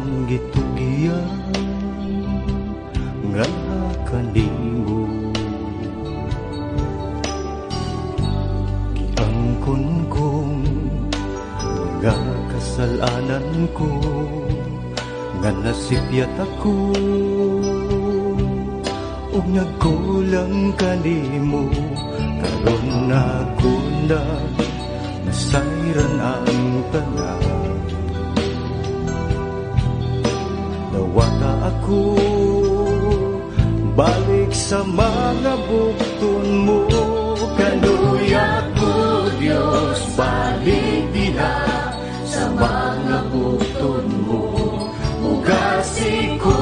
Akong gitugiyan nga kanimo, giangkon kong mga kasalanan ko, nga nasipyat ako ug nagkulang kanimo. Karon ako na nasayran ang tanan, nawala ako balik sa mga bukton mo. Kaluya ko Diyos, balik diha sa mga bukton mo. Ugasi ko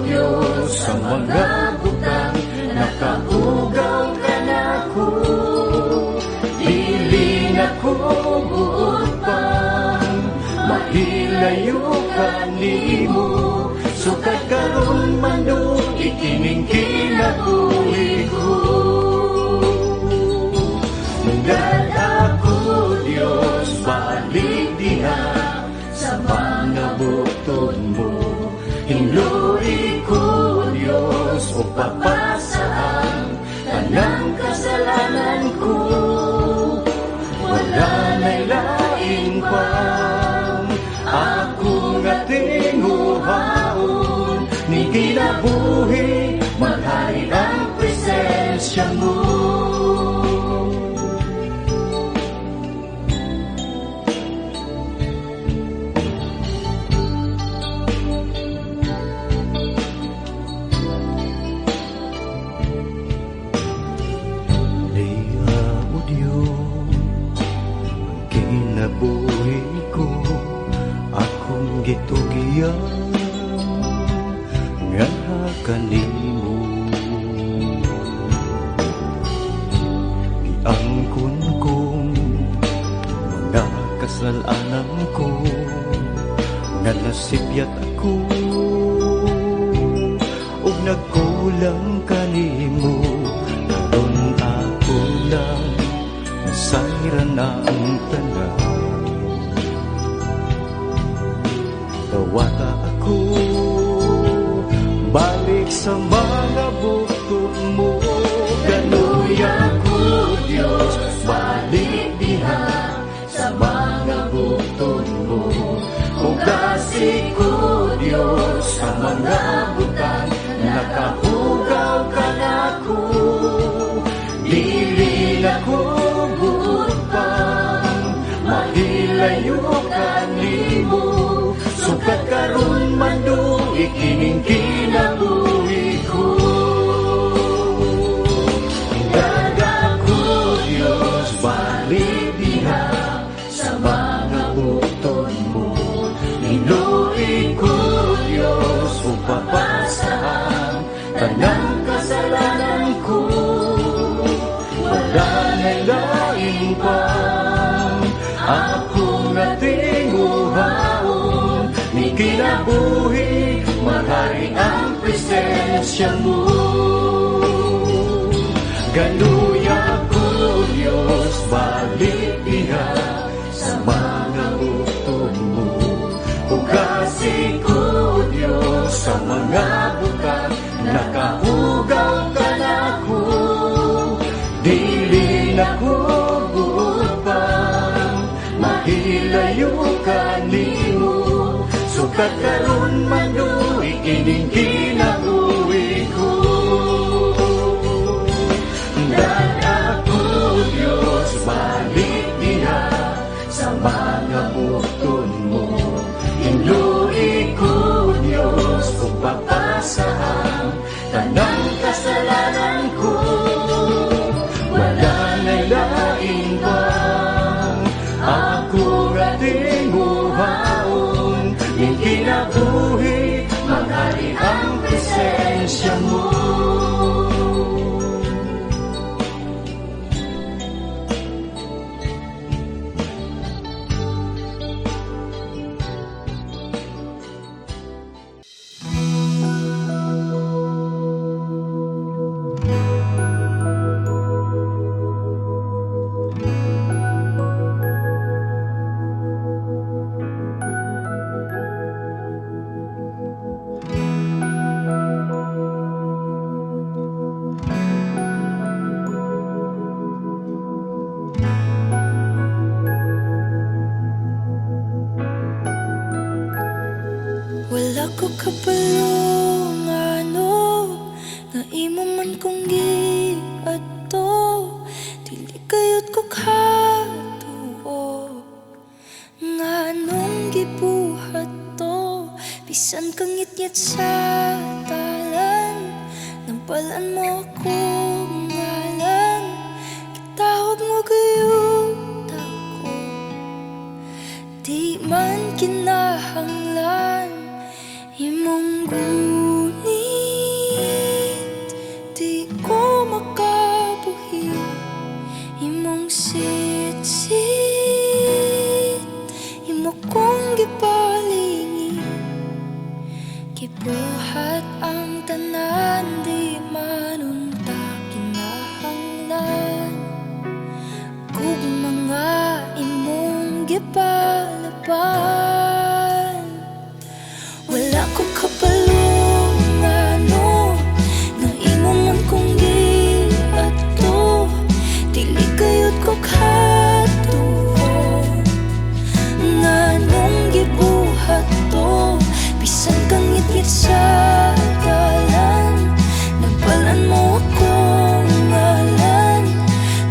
Diyos sa mga butang, nakahugaw ka na ko. Dili na ko buot pang mahilayo kanimo. Sukad karon man do ikining kinabuhi ko. Munggad ako Diyos, balik diha sa mga bukton mo. Hinluwi ko Diyos o papasaan tanang kasalanan ko. Wala na'y laing pang ako nga tinguhaon, ni kinabuhi maghari ang presensya mo. Buhi ko akong gitugiyan nga kanimo, giangkon kong mga kasalanan ko, nga nasipyat ako ug nagkulang kanimo. Karon ako lang nasayran ang tanan, nawala ako balik sa mga bukton mo. Kaluya ko Diyos, balik diha sa mga bukton mo. Ugasi ko Diyos sa mga butang, nakahugaw ka na ko. Dili na ko buot pang mahilayo kanimo. Sukad karon man do ikining kinabuhi ko. Gada ko Diyos, balik diha sa mga bukton mo. Hinluwi ko Diyos o papasaan tanang kasalanan ko. Wala na'y laing pang ako nga tinguhaon, ni kinabuhi maghari ang presensya mo. Galuya ko Diyos, balik diha sa mga bukton mo. Ugasi ko Diyos sa mga butang, nakahugaw ka na ko. Dili na ko buot pang mahilayo kanimo. Sukad karon man do ikining kinabuhi ko. Dada ko Diyos, balik diha sa mga bukton mo. Hinluwi ko Diyos kung papasaan tanang kasalanan ko. Wala na'y laing pang ako nga tinguhaon, ni kinabuhi maghari ang presensya mo. Wala ko kapalungano nga imo man kong giadto, dili kayot ko katuo nga anong gibuhat to. Bisan kang ngit-ngit sa talan, nampalan mo akong ngalan, kitawag mo gayud ako. Di man kinahanglan imong gunit, di ko makabuhi imong sit-sit, imo kong gipalingi. Gibuhat ang tanan, di manunta kinahanglan, kung mga imong gipalaban. Wala ko kapalungano nga imo man kong giadto, dili kayod ko katuo nga anong gibuhat to. Bisan kang ngit-ngit sa dalan, nampalan mo akong ngalan,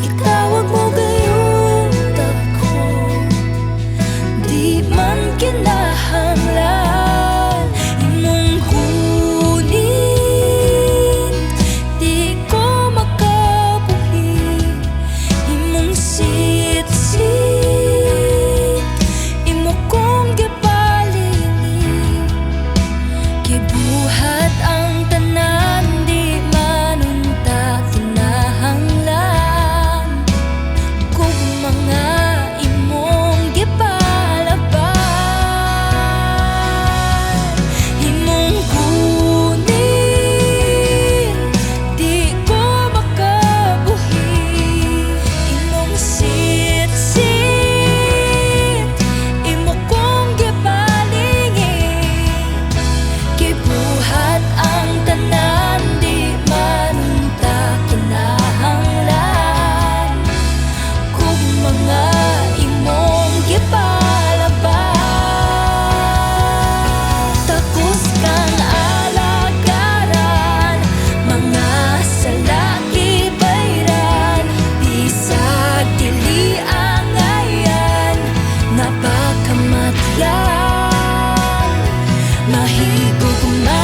gitawag mo gayud ako. Di man kinahanglan Mahigugma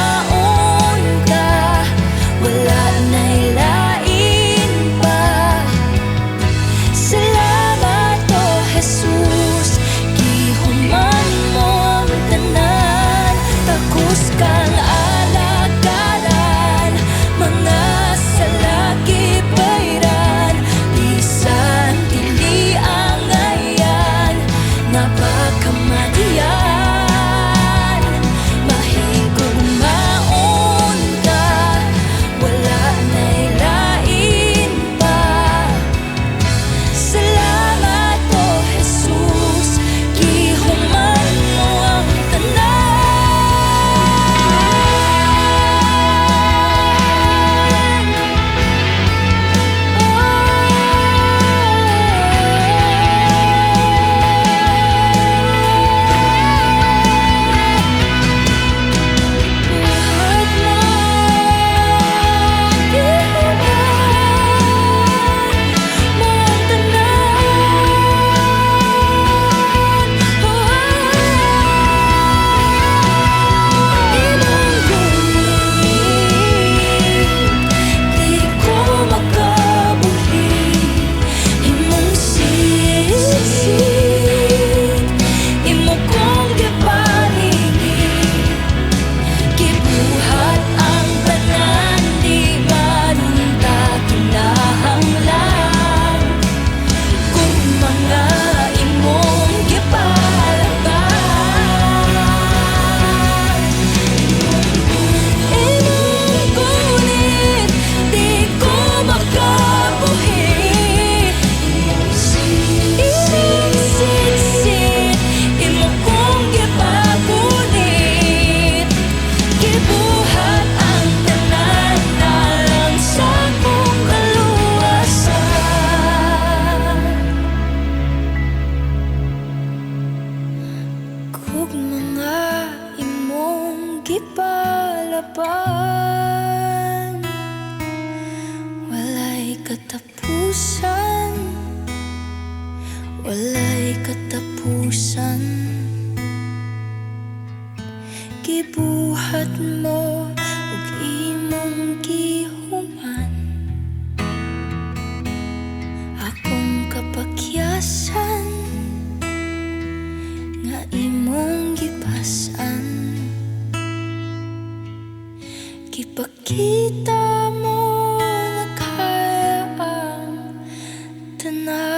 gipalaban. Walay katapusan, walay katapusan. Gibuhat mo ug imong gihuman, akong kapakyasan nga imong gipasan. Gipakita mo na kaya ang tanan.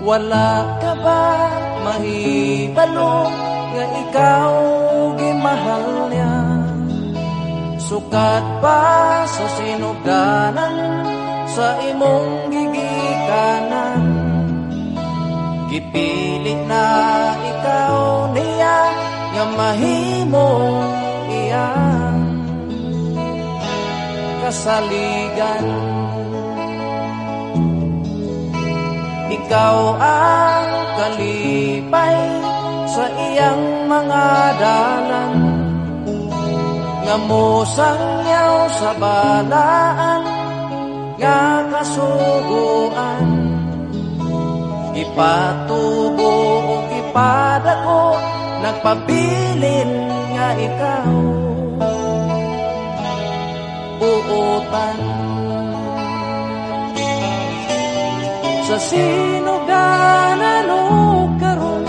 Wala ka ba mahibalo nga ikaw gimahal niya? Sukat pa sa sinugdanan sa imong gigikanan. Gipili na ikaw niya nga mahimo iyang kasaligan. Ikaw ang kalipay sa iyang mga dalan, nga mosangyaw sa balaan nga kasuguan. Ipatubo o ipadako nagpabilin nga ikaw buutan. Sa sinugdanan o karon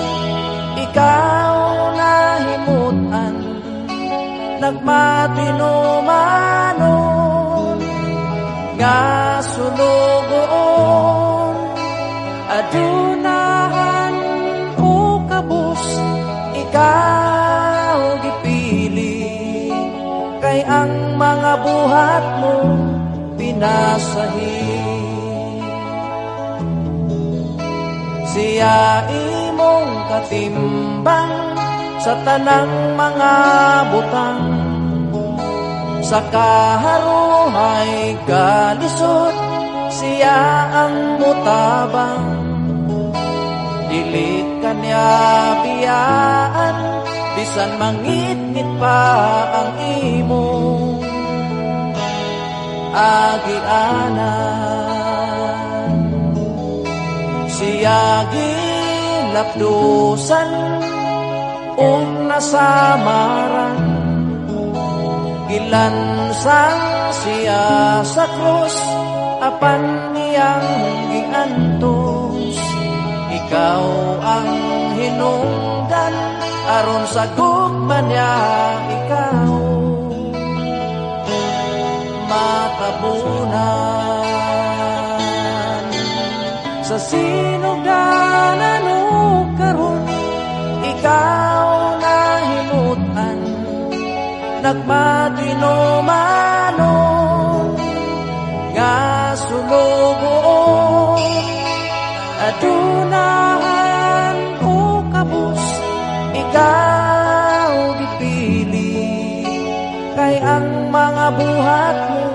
ikaw nahimutan, nagmatinumanon nga sulugon. Adunahan o kabus ikaw gipili, kay ang mga buhat mo pinasahi. Siya imong katimbang sa tanang mga butang, sa kaharuhay kalisod siya ang mutabang. Dili kanya biyaan, bisan mangitngit pa ang imong agianan. Siya gilapdusan ug nasamaran, gilansang siya sa krus apan niyang giantos. Ikaw ang hinungdan aron sa gugma niya ikaw matabunan. Sa sinugdanan o karon ikaw nahimutan, nagmatinumanon nga sulugon. Adunahan o kabus ikaw gipili, kay ang mga buhat mo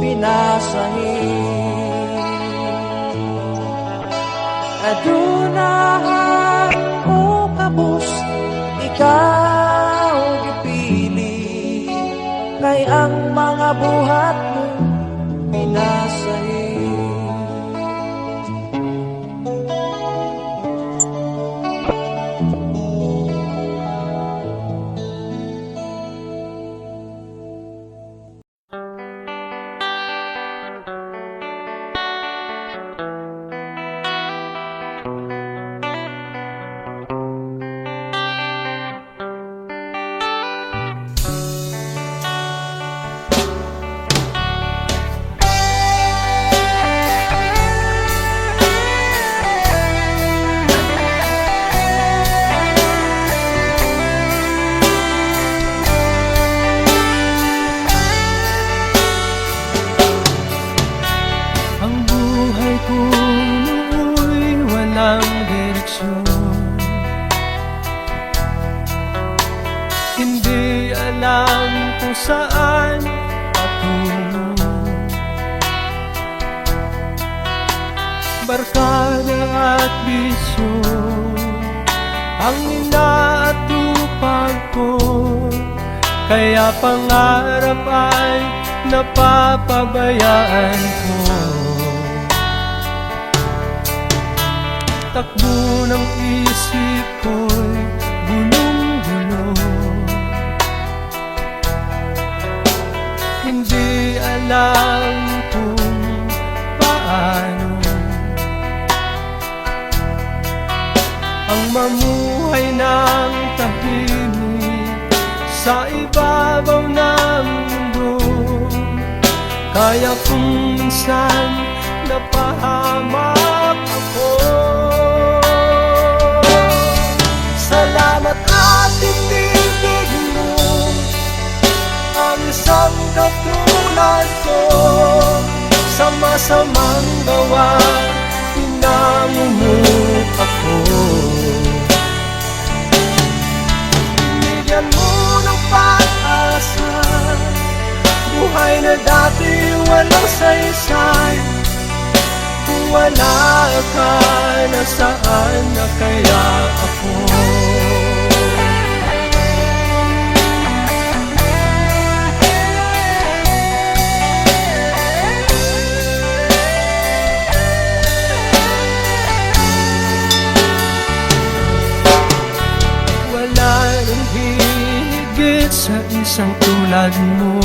pinasahi. Adunahan o kabus ikaw gipili, kay ang mga buhat mo pinasahi. Hindi alam kung saan barkada at bisyo ang inaatupag ko, kaya pangarap ay napapabayaan ko. Takbo ng isip ko'y gulong-gulo, hindi alam kung paano ang mamuhay ng tahimik sa ibabaw ng mundo. Kaya kung minsan napahamak ako, salamat at tinibig mo ang isang katulad ko. Sa masamang gawa, pinangungup ako. Binigyan mo ng pag-asa, buhay na dati walang saysay. Kung wala ka, nasaan na kaya ako? Sa isang tulad mo,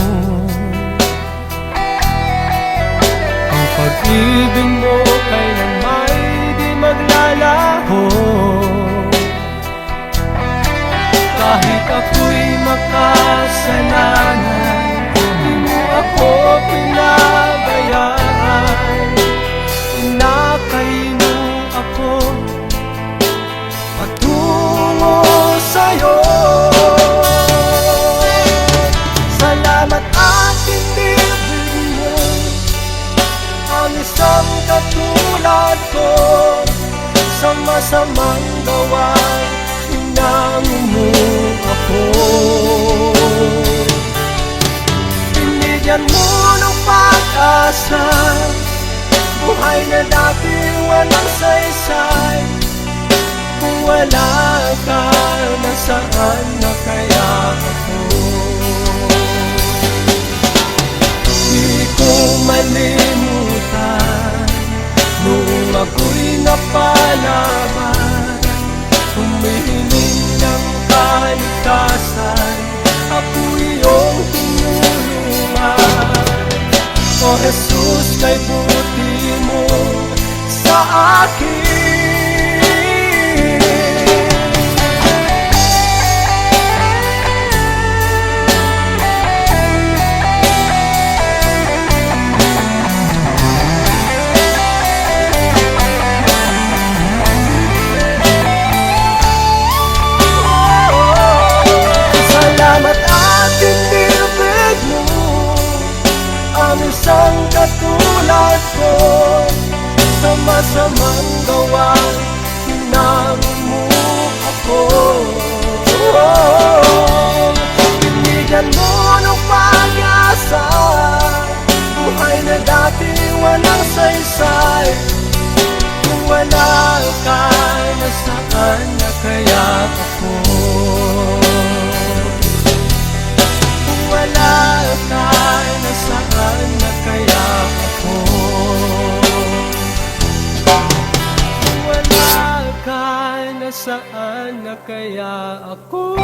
ang pag-ibig mo kailan may di maglalaho. Kahit ako'y makasalanan, di mo ako pinabayaan. Inakay mo ako patungo sa'yo. Salamat at tinibig mo ang isang katulad ko. Sa masamang gawa, hinango mo ako. Binigyan mo ng pag-asa, buhay na dati walang saysay. Kung wala ka, nasaan na kaya ako? Di ko malimutan noong ako'y napalaban, humihiling ng kaligtasan, ako iyong tinulungan. O Jesus, kay buti mo sa akin. Isang katulad ko, sa masamang gawa, hinango mo ako. Binigyan mo ng pag-asa, buhay na dati walang saysay. Kung wala ka, nasaan na kaya ako? Kung wala ka, nasaan na kaya ako? Kung wala ka, nasaan na kaya ako?